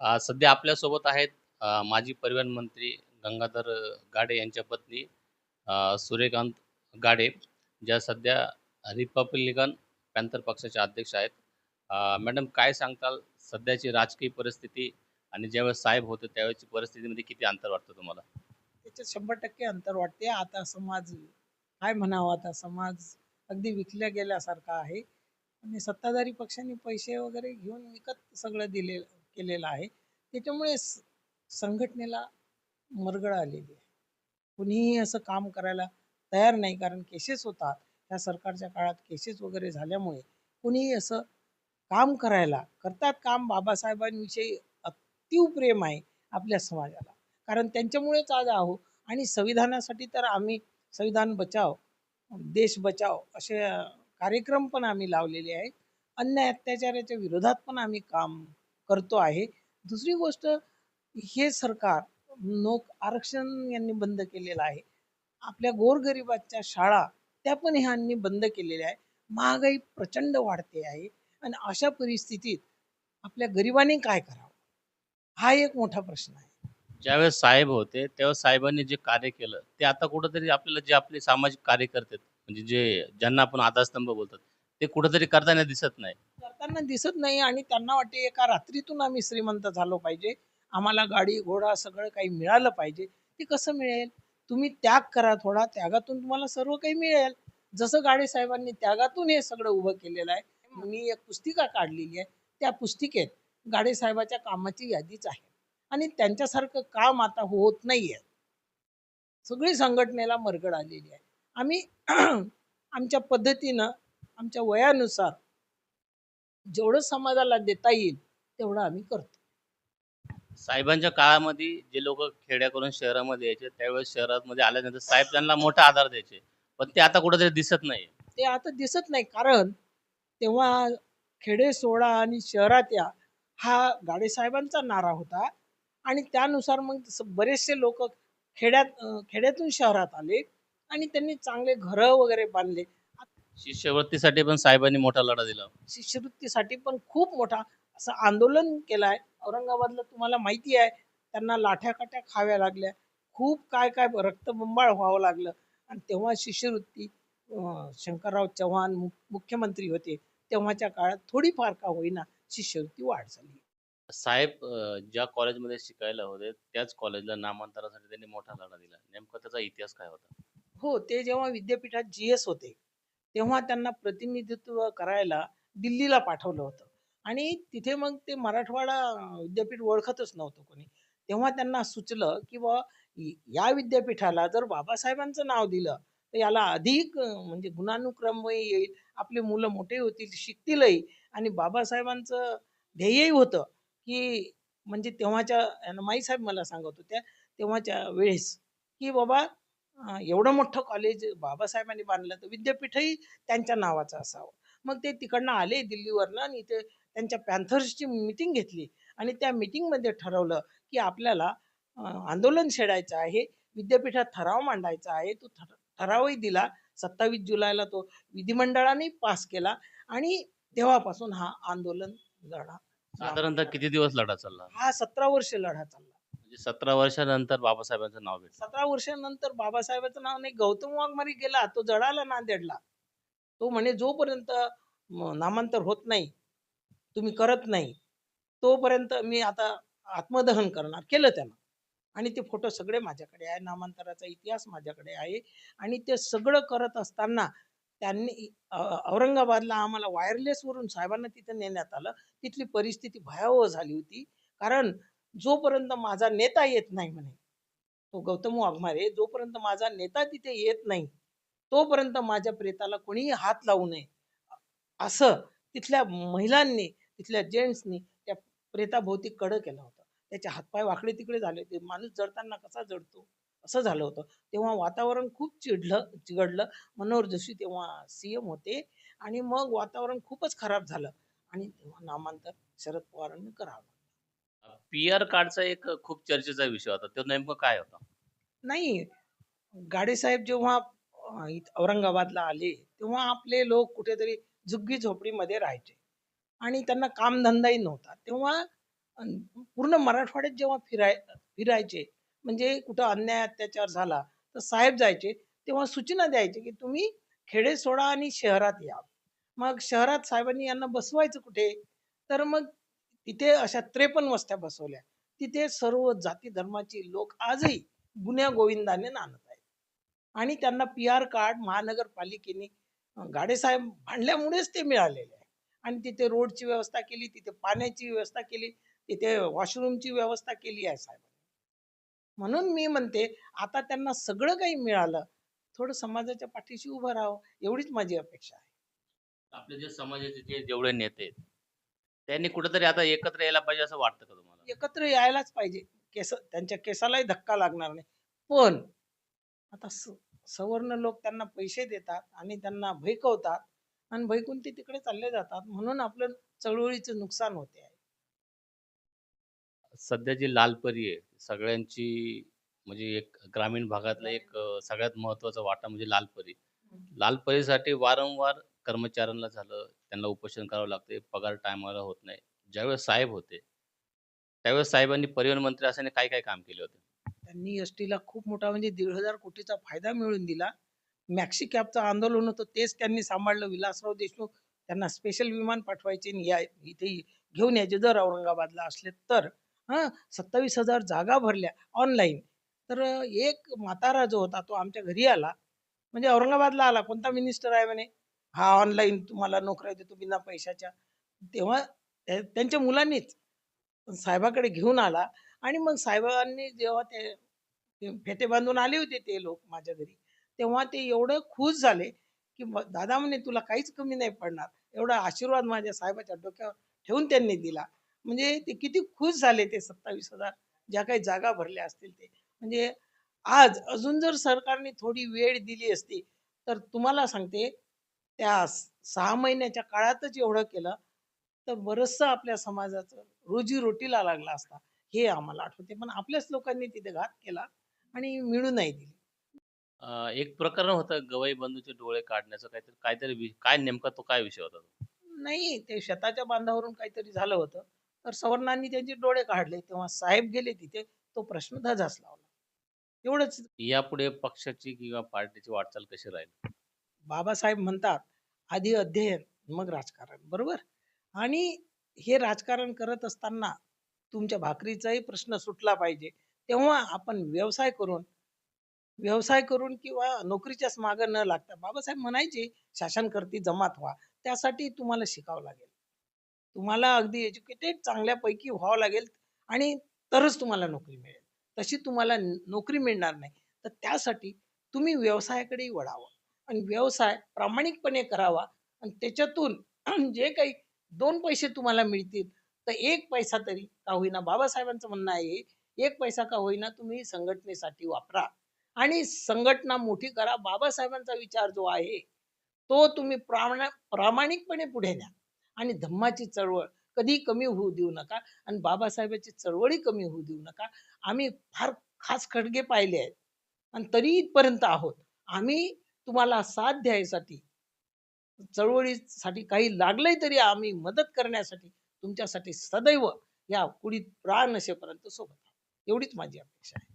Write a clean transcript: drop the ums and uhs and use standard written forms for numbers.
सध्या आपल्यासोबत आहेत माजी परिवहन मंत्री गंगाधर गाडे यांच्या पत्नी सूर्यकांत गाडे, ज्या सध्या रिपब्लिकन पॅन्थर पक्षाच्या अध्यक्ष आहेत. मॅडम काय सांगताल सध्याची राजकीय परिस्थिती आणि ज्यावेळेस साहेब होते त्यावेळेची परिस्थितीमध्ये किती अंतर वाटतं तुम्हाला? त्याच्यात 100% अंतर वाटते. आता समाज काय म्हणावं, आता समाज अगदी विकल्या गेल्यासारखा आहे आणि सत्ताधारी पक्षांनी पैसे वगैरे घेऊन विकत सगळं केलेलं आहे. त्याच्यामुळे संघटनेला मरगळ आलेली आहे. कुणीही असं काम करायला तयार नाही, कारण केसेस होतात. त्या सरकारच्या काळात केसेस वगैरे झाल्यामुळे कुणीही असं काम करायला करतात. काम बाबासाहेबांविषयी अतीव प्रेम आहे आपल्या समाजाला, कारण त्यांच्यामुळेच आज आहो. आणि संविधानासाठी तर आम्ही संविधान बचाव देश बचाव असे कार्यक्रम पण आम्ही लावलेले आहेत. अन्याय अत्याचाराच्या विरोधात पण आम्ही काम करतो आहे. दुसरी गोष्ट, हे सरकार नोक आरक्षण यांनी बंद केलेलं आहे. आपल्या गोरगरिबाच्या शाळा त्या पण ह्यांनी बंद केलेल्या आहे. महागाई प्रचंड वाढते आहे आणि अशा परिस्थितीत आपल्या गरिबांनी काय करावं, हा एक मोठा प्रश्न आहे. ज्यावेळेस साहेब होते त्यावेळेस साहेबांनी जे कार्य केलं ते आता कुठेतरी आपल्याला जे आपले सामाजिक कार्यकर्ते आहेत, म्हणजे जे ज्यांना आपण आधारस्तंभ बोलतात, ते कुठेतरी करताना दिसत नाही. करताना दिसत नाही आणि त्यांना वाटते एका रात्रीतून आम्ही श्रीमंत झालो पाहिजे, आम्हाला गाडी घोडा सगळं काही मिळालं पाहिजे. ते कसं मिळेल? तुम्ही त्याग करा, थोडा त्यागातून तुम्हाला सर्व काही मिळेल. जसं गाडे साहेबांनी त्यागातून हे सगळं उभं केलेलं आहे. मी एक पुस्तिका काढलेली आहे. त्या पुस्तिकेत गाडे साहेबाच्या कामाची यादीच आहे आणि त्यांच्यासारखं काम आता होत नाहीये. सगळी संघटनेला मरगळ आलेली आहे. आम्ही आमच्या पद्धतीनं आमच्या वयानुसार जेवढं समाजाला देता येईल तेवढं आम्ही करतो. साहेबांच्या काळामध्ये जे लोक खेड्याकडून शहरामध्ये यायचे त्यावेळेस शहरामध्ये आल्यानंतर साहेब त्यांना मोठा आधार द्यायचे, पण ते आता कुठेतरी दिसत नाही. ते आता दिसत नाही, कारण तेव्हा खेडे सोडा आणि शहरात या हा गाडे साहेबांचा नारा होता. आणि त्यानुसार मग बरेचसे लोक खेड्यातून शहरात आले आणि त्यांनी चांगले घरं वगैरे बांधले. शिष्यवृत्तीसाठी पण साहेबांनी मोठा लढा दिला. शिष्यवृत्तीसाठी पण खूप मोठा असं आंदोलन केलाय. औरंगाबादला तुम्हाला माहिती आहे, त्यांना लाठ्या काठ्या खाव्या लागल्या, खूप काय काय रक्तबंबाळ व्हावं लागलं. आणि तेव्हा शिष्यवृत्ती शंकरराव चव्हाण मुख्यमंत्री होते तेव्हाच्या काळात थोडीफार का होईना शिष्यवृत्ती वाढ झाली. साहेब ज्या कॉलेजमध्ये शिकायला होते त्याच कॉलेजला नामांतरासाठी त्यांनी मोठा लढा दिला. नेमका त्याचा इतिहास काय होता? हो, ते जेव्हा विद्यापीठात GS होते तेव्हा त्यांना प्रतिनिधित्व करायला दिल्लीला पाठवलं होतं. आणि तिथे मग ते मराठवाडा विद्यापीठ ओळखतच नव्हतं कोणी. तेव्हा त्यांना सुचलं की बुवा या विद्यापीठाला जर बाबासाहेबांचं नाव दिलं तर याला अधिक म्हणजे गुणानुक्रमही येईल, आपले मुलं मोठे होतील, शिकतीलही. आणि बाबासाहेबांचं ध्येयही होतं की, म्हणजे तेव्हाच्या माईसाहेब मला सांगत होत्या तेव्हाच्या वेळेस, की बाबा एवढं मोठं कॉलेज बाबासाहेबांनी बांधलं तर विद्यापीठही त्यांच्या नावाचं असावं. मग ते तिकडनं आले दिल्लीवरनं आणि इथे त्यांच्या पॅन्थर्सची मीटिंग घेतली आणि त्या मीटिंगमध्ये ठरवलं की आपल्याला आंदोलन छेडायचं आहे, विद्यापीठात ठराव मांडायचा आहे. तो ठरावही दिला. 27 जुलैला तो विधिमंडळाने पास केला आणि तेव्हापासून हा आंदोलन लढा साधारणतः किती दिवस लढा चालला? हा 17 वर्ष लढा चालला. म्हणजे 17 वर्षानंतर बाबासाहेबांचं नाव भेटलं. 17 वर्षानंतर बाबासाहेबांचं नाव नाही, गौतम वाघमारे गेला, तो जळाला नांदेडला. तो म्हणे जोपर्यंत नामांतर होत नाही, तुम्ही करत नाही, तोपर्यंत मी आता आत्मदहन करणार. केलं त्यानं. आणि ते फोटो सगळे माझ्याकडे आहे, नामांतराचा इतिहास माझ्याकडे आहे. आणि ते सगळं करत असताना त्यांनी औरंगाबादला आम्हाला वायरलेसवरून साहेबांना तिथं नेण्यात आलं. तिथली परिस्थिती भयावह झाली होती, कारण जोपर्यंत माझा नेता येत नाही म्हणे, तो गौतम वाघमारे, जोपर्यंत माझा नेता तिथे येत नाही तोपर्यंत माझ्या प्रेताला कोणीही हात लावू नये, असं तिथल्या महिलांनी, तिथल्या जेंट्सनी त्या प्रेताभोवती कडं केलं होतं. त्याचे हातपाय वाकडे तिकडे झाले होते. माणूस जडताना कसा जडतो असं झालं होतं. तेव्हा वातावरण खूप चिघडलं. मनोहर जोशी तेव्हा CM होते आणि मग वातावरण खूपच खराब झालं आणि तेव्हा नामांतर शरद पवारांनी करावं. PR कार्डचा एक खूप चर्चेचा विषय होता. तो नेमकं काय होता? नाही, गाडेसाहेब जेव्हा औरंगाबादला आले तेव्हा आपले लोक कुठेतरी झुग्गी झोपडीमध्ये राहायचे आणि त्यांना कामधंदाही नव्हता. तेव्हा अन् पूर्ण मराठवाड्यात जेव्हा फिरायचे, म्हणजे कुठं अन्याय अत्याचार झाला, तर साहेब जायचे. तेव्हा सूचना द्यायचे, की तुम्ही खेडे सोडा आणि शहरात या. मग शहरात साहेबांनी यांना बसवायचं कुठे? तर मग तिथे अशा 53 वस्त्या बसवल्या. तिथे सर्व जाती धर्माची लोक आजही गुण्यागोविंदाने नांदत आहेत. आणि त्यांना पी-आर कार्ड महानगरपालिकेने गाडेसाहेब भांडल्यामुळेच ते मिळालेले आहे. आणि तिथे रोडची व्यवस्था केली, तिथे पाण्याची व्यवस्था केली, तिथे वॉशरूमची व्यवस्था केली आहे साहेबांनी. म्हणून मी म्हणते, आता त्यांना सगळं काही मिळालं, थोडं समाजाच्या पाठीशी उभं राहावं, एवढीच माझी अपेक्षा आहे. आपले जे समाजाचे जेवढे नेते आहेत, त्यांनी कुठेतरी आता एकत्र यायला पाहिजे असं वाटतं का तुम्हाला? एकत्र यायलाच पाहिजे. त्यांच्या केसालाही धक्का लागणार नाही. पण आता सवर्ण लोक त्यांना पैसे देतात आणि त्यांना भैकवतात आणि भैकून ते तिकडे चालले जातात. म्हणून आपलं चळवळीचं नुकसान होते आहे. सध्या जी लाल परी आहे, सगळ्यांची म्हणजे एक ग्रामीण भागातला एक सगळ्यात महत्त्वाचा वाटा म्हणजे लाल परी. लाल परीसाठी वारंवार कर्मचाऱ्यांना झालं, त्यांना उपोषण करावं लागते, पगार टायमाला होत नाही. ज्यावेळेस साहेब होते, त्यावेळेस साहेबांनी परिवहन मंत्री असताना काय काम केले होते? त्यांनी एसटीला खूप मोठा म्हणजे 1,500 कोटीचा फायदा मिळवून दिला. मॅक्सी कॅबचं आंदोलन होतं तेच त्यांनी सांभाळलं. विलासराव देशमुख त्यांना स्पेशल विमान पाठवायचे आणि या इथे घेऊन यायचे जर औरंगाबादला असले तर. हां, 27,000 जागा भरल्या ऑनलाईन. तर एक म्हातारा जो होता तो आमच्या घरी आला. म्हणजे औरंगाबादला आला. कोणता मिनिस्टर आहे म्हणे? हा ऑनलाईन तुम्हाला नोकऱ्या देतो बिना पैशाच्या. तेव्हा त्यांच्या मुलांनीच साहेबाकडे घेऊन आला आणि मग साहेबांनी जेव्हा ते फेटे बांधून आले होते ते लोक माझ्या घरी. तेव्हा ते एवढं खुश झाले, की दादा म्हणे तुला काहीच कमी नाही पडणार. एवढा आशीर्वाद माझ्या साहेबाच्या डोक्यावर ठेवून त्यांनी दिला. म्हणजे ते किती खुश झाले ते 27,000 ज्या काही जागा भरल्या असतील ते. म्हणजे आज अजून जर सरकारने थोडी वेळ दिली असती, तर तुम्हाला सांगते त्या 6 महिन्याच्या काळातच एवढं केलं, तर बरचसं आपल्या समाजाचं रोजी-रोटीला लागला असता. हे आम्हाला आठवते. पण आपल्याच लोकांनी तिथे घात केला आणि मिळू नाही दिली. एक प्रकरण होतं गवई बंधूचे डोळे काढण्याचं काहीतरी काहीतरी काय नेमका तो काय विषय होता तो? नाही, ते शेताच्या बांधावरून काहीतरी झालं होतं. तर सवर्णांनी त्यांचे डोळे काढले. तेव्हा साहेब गेले तिथे. तो प्रश्न धजास लावला. एवढंच. यापुढे पक्षाची किंवा पार्टीची वाटचाल कशी राहील? बाबासाहेब म्हणतात, "आधी अध्ययन, मग राजकारण." बरोबर? आणि हे राजकारण करत असताना तुमच्या भाकरीचाही प्रश्न सुटला पाहिजे. तेव्हा आपण व्यवसाय करून किंवा नोकरीच्याच मागे न लागता बाबासाहेब म्हणायचे, "शासनकर्ती जमात व्हा." त्यासाठी तुम्हाला शिकावं लागेल. तुम्हाला अगदी एज्युकेटेड चांगल्यापैकी व्हावं लागेल आणि तरच तुम्हाला नोकरी मिळेल. तशी तुम्हाला नोकरी मिळणार नाही. तर त्यासाठी तुम्ही व्यवसायाकडेही वळावं आणि व्यवसाय प्रामाणिकपणे करावा आणि त्याच्यातून जे काही 2 पैसे तुम्हाला मिळतील, तर 1 पैसा तरी का होईना बाबासाहेबांचं म्हणणं आहे, 1 पैसा का होईना तुम्ही संघटनेसाठी वापरा आणि संघटना मोठी करा. बाबासाहेबांचा विचार जो आहे, तो तुम्ही प्रामाणिकपणे पुढे न्या आणि धम्माची चळवळ कधी कमी होऊ देऊ नका आणि बाबासाहेबांची चळवळी कमी होऊ देऊ नका. आम्ही फार खास खडगे पाहिले आहेत आणि तरी इथपर्यंत आहोत. आम्ही तुम्हाला साथ द्यायसाठी, चळवळीसाठी काही लागलंय तरी आम्ही मदत करण्यासाठी तुमच्यासाठी सदैव या कुडीत प्राण असेपर्यंत सोबत आहोत. एवढीच माझी अपेक्षा आहे.